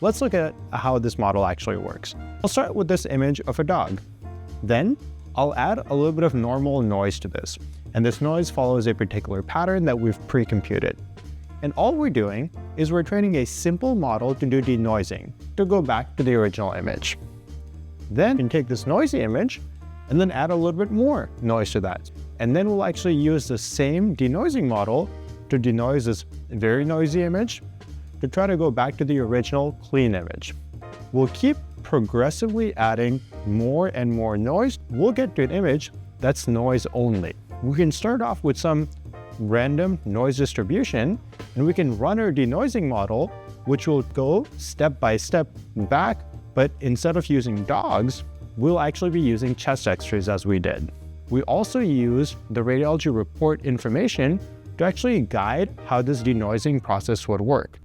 Let's look at how this model actually works. I'll start with this image of a dog. Then I'll add a little bit of normal noise to this. And this noise follows a particular pattern that we've pre-computed. And all we're doing is we're training a simple model to do denoising, to go back to the original image. Then we can take this noisy image and then add a little bit more noise to that. And then we'll actually use the same denoising model to denoise this very noisy image to try to go back to the original clean image. We'll keep progressively adding more and more noise. We'll get to an image that's noise only. We can start off with some random noise distribution, and we can run our denoising model, which will go step by step back, but instead of using dogs, we'll actually be using chest x-rays as we did. We also use the radiology report information to actually guide how this denoising process would work.